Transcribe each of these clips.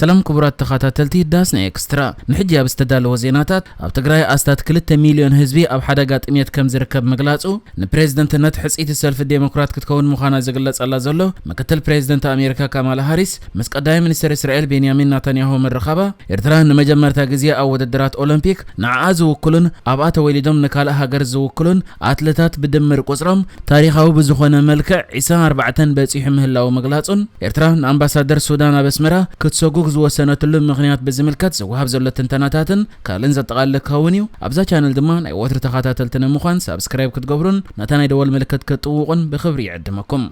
سلام كبرات تخاتلتي داسنا اكسترا نحجي باستدال وزيناتات اب تግራይ استات 2 مليون حزبي اب حدا قاطميت كم زركب مغلاصو نبريزيدنتነት حصيت السلف الديمقراط كتكون مخانا زغلص الله زلو مكتل بريزيدنت امريكا كامالا هاريس مس قداي منستر اسرائيل بنيامين نتنياهو مرخبا ايرترا نمجمرتا غزي او وددرات اولمبيك نعاز وكلن اباته ويلدم نكال هاجر زوكلن اتلتات بدمر قصرم تاريخاو بزخونه ملكع عيسى 4 بصيح مهلاو مغلاصون ايرترا امباسادر سودان بسمرا كتسوغ زوسنتلو مخنيات بزملكت زوهاب زلو تنتناتاتن كالن زطقال كونيو ابزا چانل دما اي وتر تخاتاتلتن مخان سبسكرايب كتغبرون نتانا يدول ملكت كتوقن بخبر يعدمكم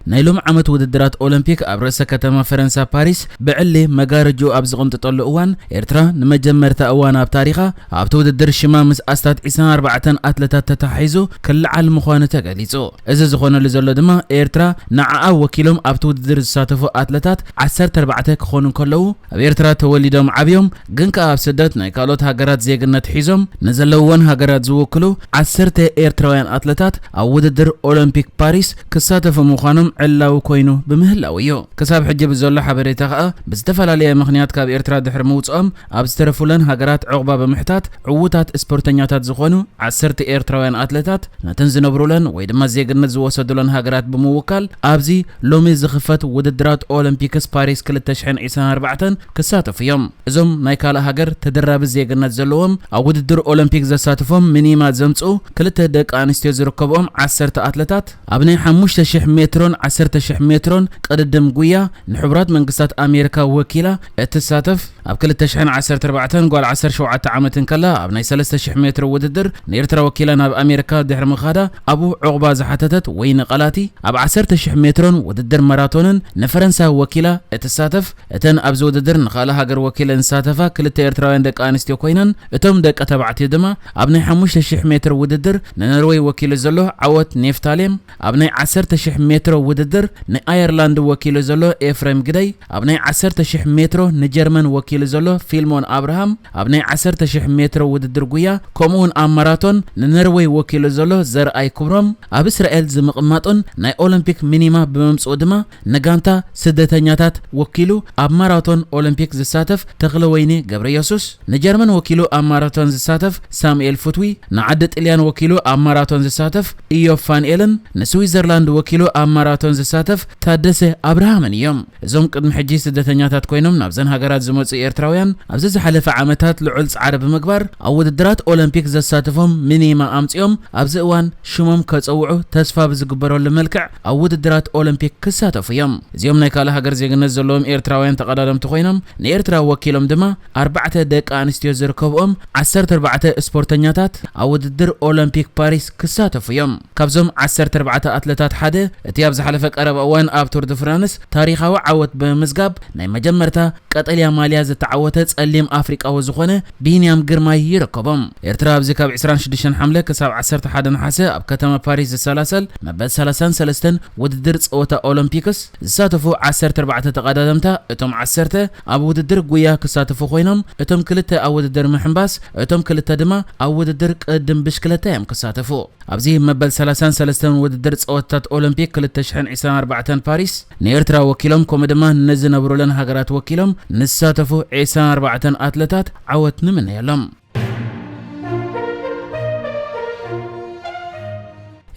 نايلوم عمت وددرات أولمبيك أبرز كتما فرنسا باريس بعلي مجارجو أبز قمت طلع أوان إيرترا نمجمرت أوانا بتاريخه أبتو وددر الشمامس أستات إسان 4 أتلتات تتحيزو كل علم مخانة قليزو إذا زخونا لزولو دما إيرترا نعا وكيلوم أبتو وددر الساتفو أتلتات 14 كخونن كلو إيرترا توليدوم عبيوم جنك أبسدت نايكالوت هاجرات زيغنت حيزوم نزلوون هاجرات زوكلو 10 إيرتراوين أتلتات أو وددر أولمبيك باريس كساتفو مخانم علاو كوينو بمهلاويو كساب حجب زول حبريتا خا بزتفلاليه مخنيات كاب ايرترا دحر موصኦም اب سترفولن هاجرات عقبه بمحتات عوتات سبورتنياتات زخونو 10 ايرتراوያን اتلتات نتن زنبرولن ወይ ድማ ዜግነት ዝወሰዱለን ሃገራት በመወካል ኣብዚ ሎሚ ዝኽፈት ውድድራት ኦሎምፒክስ ፓሪስ 2024 ክሳተፉ እዮም እዞም ናይ ካለ ሃገር ተደራቢ ዜግነት ዘለዎም ኣብ ውድድር ኦሎምፒክ ዘሳተፎም ሚኒማ ዘምጹ ክልተ ደቂ ኣንስትዮ ዝርከብኦም 10 አትሌታት ኣብ ናይ 5000 ሜትሮን 10,000 مترون قدم قويا نحبرات منقصات أمريكا وكيلة التساتف أب كل 2014 قال 17 عامة كلا أبناي 3,000 متر وددر نيرترا وكيلة ناب أمريكا دحر مخادا أبو عقبة زحتتت وين قلاتي أب 10,000 مترون وددر ماراثون نفرنسا وكيلة التساتف اتن أبزو وددر نخالها هاجر وكيلة نساتفا كل تيرتراوين دك آنستيو كوينن اتم دك أتبعتي دما أبناي 5,000 متر وددر نروي وكيلة زلو عوت نيفتاليم أبناي 10,000 متر وددر نايرلاند وكيل زلو افريم جدي ابني 10,000 متر نجرمن وكيل زلو فيلمون ابراهام ابني 10,000 متر وددر قويا كومون ماراثون نروي وكيل زلو زر اي كبرم اب اسرائيل زمقماطن ناي اولمبيك مينيما بممصو دما نغانتا سدتنياتات وكيلو اب ماراثون اولمبيك زساتف تغلويني غبريسوس نجرمن وكيلو اب ماراثون زساتف سامويل فوتوي نعد طليان وكيلو اب ماراثون زساتف ايوفان ايلن نسويزرلاند وكيلو اب ماراثون زساتف تادسه ابراهامن يوم زوم قدم حجي سدتنياتات كوينم نابزن هاجرات زموص ايرتراويان ابز زحلف عامتات لعل صعر بمغبار او وددرات اولمبيك زساتفهم مينيما امصيوم ابز اوان شمم كصوعو تسفا بزغبرو لملكع او وددرات اولمبيك كساتفو يوم زيوم ناي كاله هاجر زيغنت زلوم ايرتراويان تقدادم تخوينم نيرترا وكيلهم دما 4 دق انستيو زركبهم 14 سبورتنياتات او وددر اولمبيك باريس كساتفو يوم كابزوم 14 اتلتات حدا اتياب زحلف قرب اوان اب تور دو فرانس تاريخاو عوت بمزغاب ناي مجمرتا قطليا ماليا زتعوته صليم افريقاو زخونه بينيام غرماي يركبم ايرترا بزكاب 26 حمله كساب 11 نحاسه اب كتما باريس السلاسل مبل 33 وددر صوتا اولمبيكس زساتفو 14 تقدادمتا اتم 10 اب وددر غويا كساتفو خوينم اتم كلته اب وددر محنباس اتم كلته دما اب وددر قدم بشكلته ام كساتفو ابزي مبل 33 وددر صوتات اولمبيك 2024 باريس نيرترا وكيلهم كومدما نزنبرولن هاجرات وكيلهم نساتفو 4 اتلتات عوتن من يلم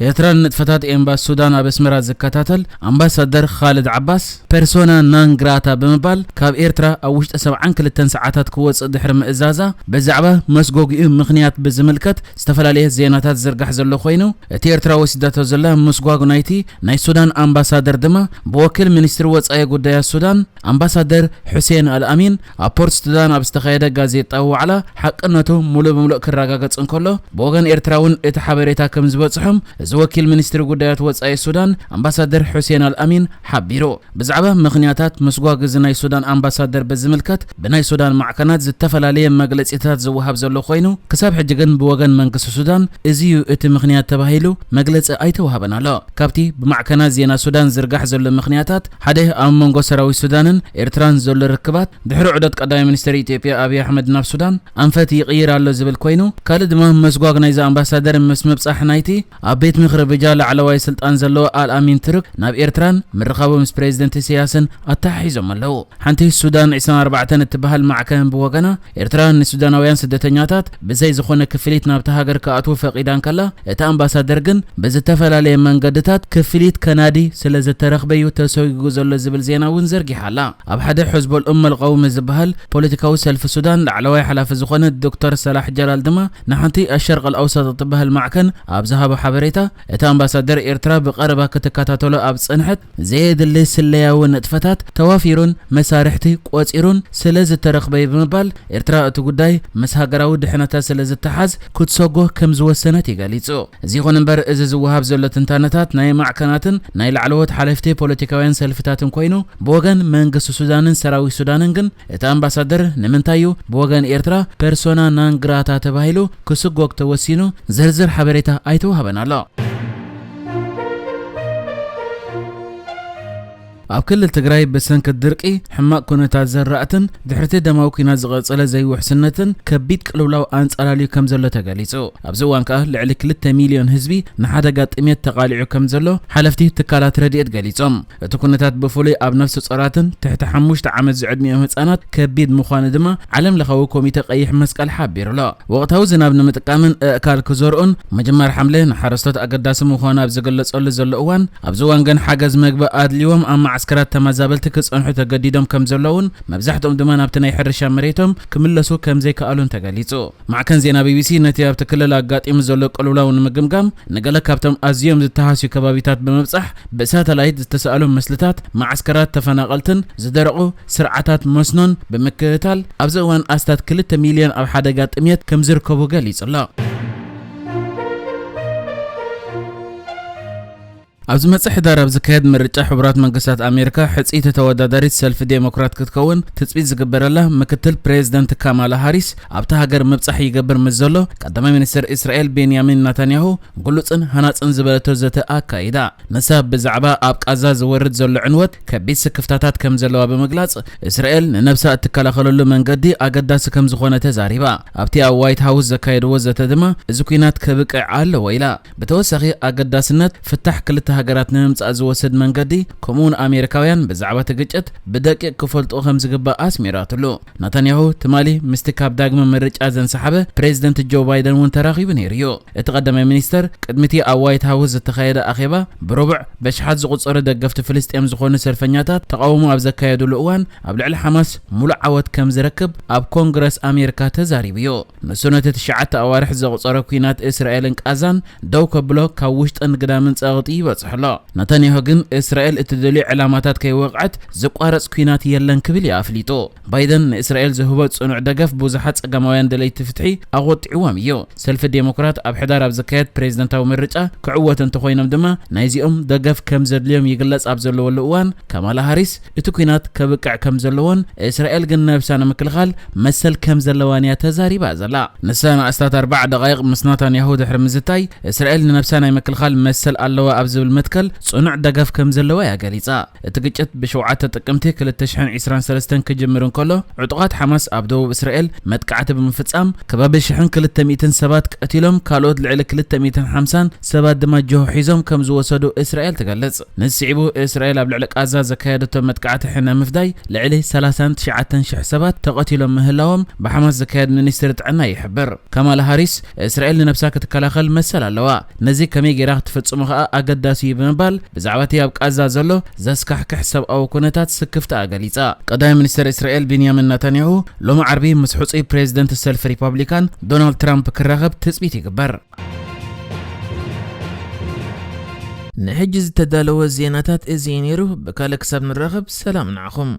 ኤርትራን ንጥፈታት ኤምባሲ ሱዳን ኣብ ኣስመራ ዝከታተል ኣምባሳደር ኻልድ ዓባስ ፐርሶና ናን ግራታ በመባል ካብ ኤርትራ ኣብ ውሽጢ 72 ሰዓታት ክወጽእ ድሕሪ ምእዛዛ በዛዕባ መስጎጊኡ ምኽንያት ብዝምልከት ዝተፈላለዩ ዜናታት ዝርጋሕ ዘሎ ኮይኑ እቲ ኤርትራ ወሲዳቶ ዘላ መስጓጉ ናይቲ ናይ ሱዳን ኣምባሳደር ድማ ብወኪል ሚኒስትሪ ወጻኢ ጉዳያት ሱዳን ኣምባሳደር ሁሴን አልአሚን ኣብ ፖርት ሱዳን ኣብ ዝተኻየደ ጋዜጣዊ ዋዕላ ሓቅነቱ ሙሉእ ብምሉእ ክረጋገጽ እንከሎ ብወገን ኤርትራውን እቲ ሓበሬታ ከም ዝበጽሖም زوكيل منستر قدرات وصاي السودان امباسادر حسين الامين حبيرو بزعبه مخنياتات مسغواغ زناي السودان امباسادر بزملكت بناي السودان معكنات زتفلاليه مغلصيتات زوهاب زلو خوينو كساب حجغن بوغن منكس السودان ازيو ات مخنيات تباهيلو مغلص ايتوهابنا لا كابتي بمعكنات زينا السودان زرغح زلو مخنياتات حده ام منغو سراوي السودانن ايرتران زلو ركبات دحرو عدد قداي منستر ايثيوبيا ابي احمد ناف السودان انفت يغير الله زبل كوينو كالد ما مسغواغ نايز امباسادر مسمبصح نايتي ابيت ቤት ምክሪ ብጃ ላዕለዋይ ስልጣን ዘለዎ አልአሚን ትርክ ናብ ኤርትራን ምርኻቦ ምስ ፕሬዝደንት ኢሳያስን አተሓሒዞም ኣለው ሓንቲ ሱዳን 24 እትበሃል ማዕከን ብወገና ኤርትራ ንሱዳናውያን ስደተኛታት ብዘይ ዝኾነ ክፍሊት ናብታ ሃገር ከኣትው ፈቂዳን ከላ እቲ ኣምባሳደር ግን ብዝተፈላለየ መንገድታት ክፍሊት ከናዲ ስለ ዝተረኽበዩ ተሰጊጉ ዘሎ ዝብል ዜና እውን ዘርጊሓላ ኣብ ሓደ ሕዝቦል መልቀውም ዝበሃል ፖለቲካዊ ሰልፊ ሱዳን ላዕለዋይ ሓላፊ ዝኾነ ዶክተር ሰላሕ ጀላል ድማ ንሓንቲ ኣሸርቅ አልአውሰጥ እትበሃል ማዕከን ኣብ ዝሃቦ ሓበሬታ እቲ ኣምባሳደር ኤርትራ ብቀረባ ክትከታተሎ ኣብ ጽንሐት ዘየድሊ ስለያዊ ንጥፈታት ተዋፊሩን መሳርሕቲ ቆፂሩን ስለ ዝተረኽበይ ብምባል ኤርትራ እቲ ጉዳይ ምስ ሃገራዊ ድሕነታት ስለ ዝተሓዝ ክትሰጎ ከም ዝወሰነት ይገሊጹ እዚ ይኹን እምበር እዚ ዝወሃብ ዘሎ ትንታነታት ናይ ማዕከናትን ናይ ላዕለዎት ሓለፍቲ ፖለቲካውያን ሰልፍታትን ኮይኑ ብወገን መንግስቲ ሱዳንን ሰራዊት ሱዳንን ግን እቲ ኣምባሳደር ንምንታዩ ብወገን ኤርትራ ፐርሶና ናን ግራታ ተባሂሉ ክስጎግ ተወሲኑ ዝርዝር ሓበሬታ ኣይተዋሃበን ኣሎ ኣብ ክልል ትግራይ በሰንክ ድርቂ ሕማቅ ኩነታት ዘራእትን ድሕርቲ ደማዊ ኩናት ዝቐጸለ ዘይውሕስነትን ከቢድ ቅልውላው አንጻላልዩ ከም ዘሎ ተገሊጹ ኣብዚ እዋን ከዓ ልዕሊ 2 ሚልዮን ህዝቢ ንሓደጋ ጥሜት ተቃሊዑ ከም ዘሎ ሓለፍቲ ትካላት ረድኤት ገሊጾም እቲ ኩነታት ብፍሉይ ኣብ ነፍሲ ጾራትን ትሕቲ 5 ዓመት ዝዕድሚኦም ህጻናት ከቢድ ምዃኑ ድማ ዓለም ለኻዊ ኮሚቴ ቀይሕ መስቀል ሓቢሩሎ ወቕታዊ ዝናብ ንምጥቃምን ኣእካል ክዘርኡን መጀመር ሓምለ ንሓረስቶት ኣገዳሲ ምዃኑ ኣብ ዝገለጸሉ ዘሎ እዋን ኣብዚ እዋን ግን ሓገዝ መግቢ ኣድልዮም አስከራት ተማዛበልቲ ክጽንሑ ተገዲዶም ከም ዘለውን መብዛሕትኦም ድማ ናብቲ ናይ ሕርሻ መሬቶም ክምለሱ ከም ዘይከኣሉን ተገሊጹ ማዕከን ዜና ቢቢሲ ነቲ ኣብቲ ክልል ኣጋጢሙ ዘሎ ቅልውላው ንምግምጋም ንገለ ካብቶም ኣዝዮም ዝተሃስዩ ከባቢታት ብምብጻሕ ብሳተላይት ዝተሰኣሉ ምስልታት ማዕስከራት ተፈናቐልትን ዝደረቁ ስርዓታት መስኖን ብምክትታል ኣብዚ እዋን ኣስታት 2 ሚልዮን ኣብ ሓደጋ ጥሜት ከም ዝርከቡ ገሊጹ ኣብዚ መጽሕ ዳር ኣብ ዝካየድ ምርጫ ሕብራት መንግስታት ኣሜሪካ ሕጽኢት ተወዳዳሪት ሰልፊ ዴሞክራት ክትከውን ትጽቢት ዝግበረላ ምክትል ፕሬዝዳንት ካማላ ሃሪስ ኣብታ ሃገር ምብጻሕ ይገብር ምስ ዘሎ ቀዳማይ ሚኒስትር እስራኤል ቤንያሚን ናታንያሁ ግሉጽን ሃናጽን ዝበለቶ ዘተ ኣካይዳ ንሳ ብዛዕባ ኣብ ቃዛ ዝወርድ ዘሎ ዕንወት ከቢድ ስክፍታታት ከም ዘለዋ ብምግላጽ እስራኤል ንነብሳ እትከላኸለሉ መንገዲ ኣገዳሲ ከም ዝኾነ ተዛሪባ ኣብቲ ኣብ ዋይት ሃውስ ዘካየድዎ ዘተ ድማ እዚ ኩናት ከብቅዕ ኣለዎ ኢላ ብተወሳኺ ኣገዳስነት ፍታሕ ክልተ ሃገራት ንምምጻእ ዝወሰድ መንገዲ ከምኡውን ኣሜሪካውያን ብዛዕባ ትግጭት ብደቂቕ ክፈልጡ ከም ዝግባእ ኣስሚራትሉ ናታንያሁ ትማሊ ምስቲ ካብ ዳግመ ምርጫ ዘንሰሓበ ፕሬዝደንት ጆ ባይደን እውን ተራኺቡ ነይሩ እቲ ቀዳማይ ሚኒስተር ቅድሚቲ ኣብ ዋይት ሃውስ ዝተኻየደ ኣኼባ ብሩቡዕ በሽሓት ዝቁጸሩ ደገፍቲ ፍልስጤም ዝኾኑ ሰልፈኛታት ተቃውሞ ኣብ ዘካየድሉ እዋን ኣብ ልዕሊ ሓማስ ሙሉእ ዓወት ከም ዝረክብ ኣብ ኮንግረስ ኣሜሪካ ተዛሪቡ እዩ ንሱ ነቲ 9 ኣዋርሕ ዘቁጸረ ኩናት እስራኤልን ቃዛን ደው ከብሎ ካብ ውሽጥን ግዳምን ጸቕጢ ይበጽሕ ናታንያሁ ግን እስራኤል እትደልዩ ዕላማታት ከይወቅዓት ዝቋረጽ ኩናት የለን ክብል ያፍሊጦ ባይደን ንእስራኤል ዝህቦ ጽኑዕ ደገፍ ብዙሓት ጸጋማውያን ደለይቲ ፍትሒ ኣቆጢዕዎም እዩ ሰልፊ ዴሞክራት ኣብ ሕዳር ኣብ ዘካየድ ፕሬዝደንታዊ ምርጫ ክዕወት እንተኾይኖም ድማ ናይዚኦም ደገፍ ከም ዘድልዮም ይግለጽ ኣብ ዘለወሉ እዋን ካማላ ሃሪስ እቲ ኩናት ከብቅዕ ከም ዘለዎን እስራኤል ግን ነብሳ ንምክልኻል መሰል ከም ዘለዋን እያ ተዛሪባ ዘላ ንሳ ንኣስታት 4 ደቂቕ ምስ ናታንያሁ ድሕሪ ምዝታይ እስራኤል ንነብሳ ናይ ምክልኻል መሰል ኣለዋ ኣብ ዝብል መትከል ጽኑዕ ደገፍ ከም ዘለዋ ያገሊጻ እቲ ግጭት ብ7 ጥቅምቲ 2023 ክጅምር እንከሎ ዕጡቃት ሓማስ ኣብ ደቡብ እስራኤል መጥቃዕቲ ብምፍጻም ከባቢ 1200 ሰባት ቀቲሎም ካልኦት ልዕሊ 250 ሰባት ድማ ጆሆ ሒዞም ከም ዝወሰዱ እስራኤል ትገልጽ ንስዒቡ እስራኤል ኣብ ልዕሊ ቃዛ ዘካየደቶ መጥቃዕቲ ሕነ ምፍዳይ ልዕሊ 39,000 ሰባት ተቀቲሎም ምህላዎም ብሓማስ ዘካየድ ሚኒስትሪ ጥዕና ይሕብር ካማላ ሃሪስ እስራኤል ንነብሳ ክትከላኸል መሰል ኣለዋ ነዚ ከመይ ጌራ ክትፍጽሙ ከዓ ኣገዳሲ ብምባል ብዛዕባ ኣብ ቃዛ ዘሎ ዘስካሕክሕ ሰብኣዊ ኩነታት ስክፍታ ኣገሊጻ ቀዳማይ ሚኒስትር እስራኤል ቤንያሚን ናታንያሁ ሎሚ ዓርቢ ምስ ሕጹይ ፕሬዝደንት ሰልፊ ሪፐብሊካን ዶናልድ ትራምፕ ክራኸብ ትጽቢት ይግበር ንሕጂ ዝተዳለወ ዜናታት እዚ ነይሩ ብካልእ ክሳብ ንራኸብ ሰላም ንዓኹም